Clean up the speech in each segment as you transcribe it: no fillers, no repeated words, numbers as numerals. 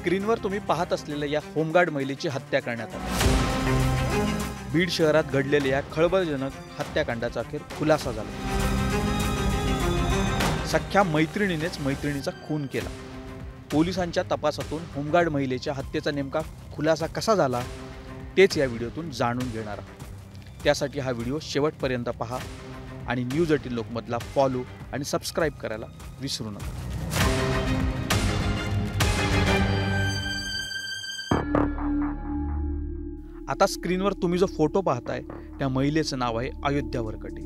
स्क्रीनवर तुम्ही पाहत असलेल्या या होमगार्ड महिलेची हत्या करण्यात आली। बीड शहरात घडलेल्या या खळबळजनक हत्याकांडाचा अखेर खुलासा झाला। सख्या मैत्रिणीनेच मैत्रिणीचा खून केला। पोलिसांच्या तपासातून होमगार्ड महिलेच्या हत्येचा नेमका खुलासा कसा झाला तेच या व्हिडिओतून जाणून घेणार आहोत। त्यासाठी हा व्हिडिओ शेवटपर्यंत पहा आणि न्यूज 18 लोकमतला फॉलो आणि सबस्क्राइब करायला विसरू नका। आता स्क्रीनवर तुम्ही जो फोटो पाहताय त्या महिलेचं नाव आहे अयोध्या वरकटे।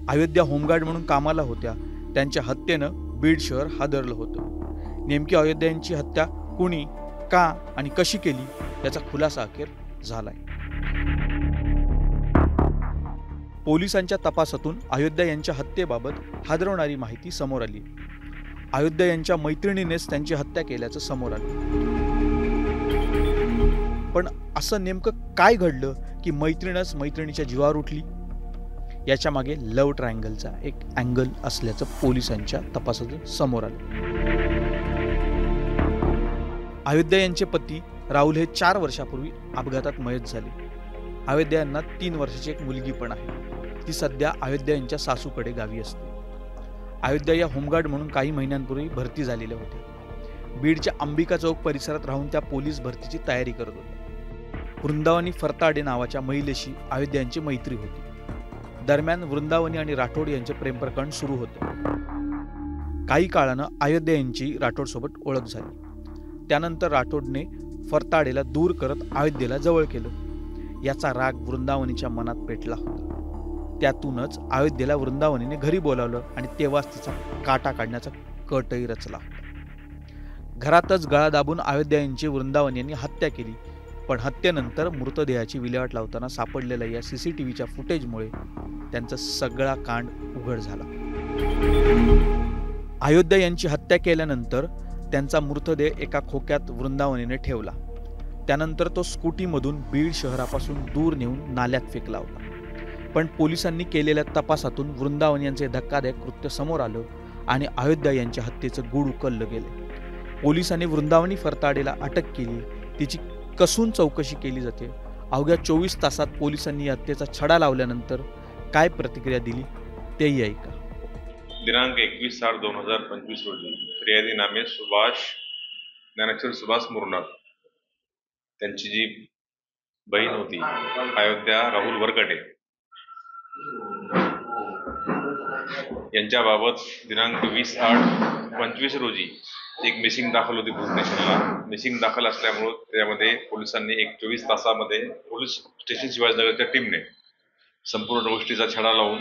अयोध्या होमगार्ड म्हणून कामाला होत्या। त्यांच्या हत्येनं बीड शहर हादरलं होतं। नेमकी अयोध्या यांची हत्या कुणी, का आणि कशी केली याचा खुलासा अखेर झालाय। पोलिसांच्या तपासातून अयोध्या यांच्या हत्येबाबत हादरवणारी माहिती समोर आली। अयोध्या यांच्या मैत्रिणीनेच त्यांची हत्या केल्याचं समोर आलं। पण असं नेमकं काय घडलं की मैत्रीणच मैत्रिणीच्या जीवावर उठली? याच्या मागे लव्ह ट्रायंगलचा एक अँगल असल्याचं पोलिसांच्या तपासातून समोर आलं। अयोध्या यांचे पती राहुल हे 4 वर्षापूर्वी अपघातात मयत झाले। अयोध्या यांना 3 वर्षाची एक मुलगी पण आहे। ती सध्या अयोध्या यांच्या सासूकडे गावी असते। अयोध्या या होमगार्ड म्हणून काही महिन्यांपूर्वी भरती झालेल्या होत्या। बीडच्या अंबिका चौक परिसरात राहून त्या पोलीस भरतीची तयारी करत होत्या। वृंदावनी फरताडे नावाच्या महिलेशी अयोध्या यांची मैत्री होती। दरम्यान वृंदावनी आणि राठोड यांचे प्रेमप्रकरण सुरू होते। काही काळानं अयोध्या यांची राठोड सोबत ओळख झाली। त्यानंतर राठोडने फरताडेला दूर करत अयोध्येला जवळ केलं। याचा राग वृंदावनीच्या मनात पेटला होता। त्यातूनच अयोध्येला वृंदावनीने घरी बोलावलं आणि तेव्हाच तिचा काटा काढण्याचा कटही रचला होता। घरातच गळा दाबून अयोध्या यांची वृंदावनी यांनी हत्या केली। पण हत्येनंतर मृतदेहाची विल्हेवाट लावताना सापडलेल्या या सीसीटीव्हीच्या फुटेजमुळे त्यांचा सगळा कांड उघड झाला। अयोध्या यांची हत्या केल्यानंतर त्यांचा मृतदेह एका खोक्यात वृंदावनीने ठेवला। त्यानंतर तो स्कूटीमधून बीड शहरापासून दूर नेऊन नाल्यात फेकला होता। पण पोलिसांनी केलेल्या तपासातून वृंदावनी यांचे धक्कादायक कृत्य समोर आलं आणि अयोध्या यांच्या हत्येचं गूढ उकललं गेलं। पोलिसांनी वृंदावनी फरताडेला अटक केली। तिची कसून चौकशी केली जाते। अवघ्या 24 तासात पोलिसांनी या हत्येचा छडा लावल्यानंतर काय प्रतिक्रिया दिली तेही ऐका। दिनांक 21/7/2025 रोजी फिर्यादी नामे ज्ञानेश्वर सुभाष मुरनाथ, त्यांची जी बहीण होती अयोध्या राहुल वरकटे यांच्याबाबत दिनांक 20/8/25 रोजी एक मिसिंग दाखल होती पोलीस स्टेशनला। मिसिंग दाखल असल्यामुळे त्यामध्ये पोलिसांनी 24 तासामध्ये पोलीस स्टेशन शिवाजीनगरच्या टीमने संपूर्ण गोष्टीचा छडा लावून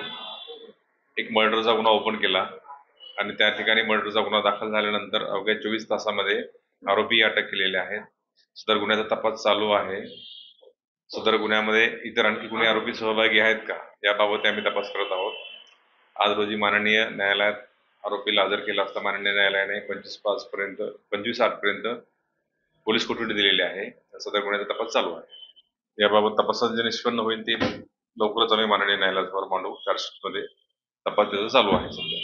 एक मर्डरचा गुन्हा ओपन केला आणि त्या ठिकाणी मर्डरचा गुन्हा दाखल झाल्यानंतर अवघ्या 24 तासामध्ये आरोपी अटक केलेले आहेत। सदर गुन्ह्याचा तपास चालू आहे। सदर गुन्ह्यामध्ये इतर आणखी कोणी आरोपी सहभागी आहेत का याबाबत आम्ही तपास करत आहोत। आज रोजी माननीय न्यायालयात आरोपीला हजर केला असता माननीय न्यायालयाने 25/8 पोलीस कोठडी दिलेली आहे। सदर गुन्ह्याचा तपास चालू आहे। याबाबत तपासात जे निष्पन्न होईल ते लवकरच आम्ही माननीय न्यायालयासमोर मांडू। चार्जशीटमध्ये तपास त्याचा चालू आहे सध्या।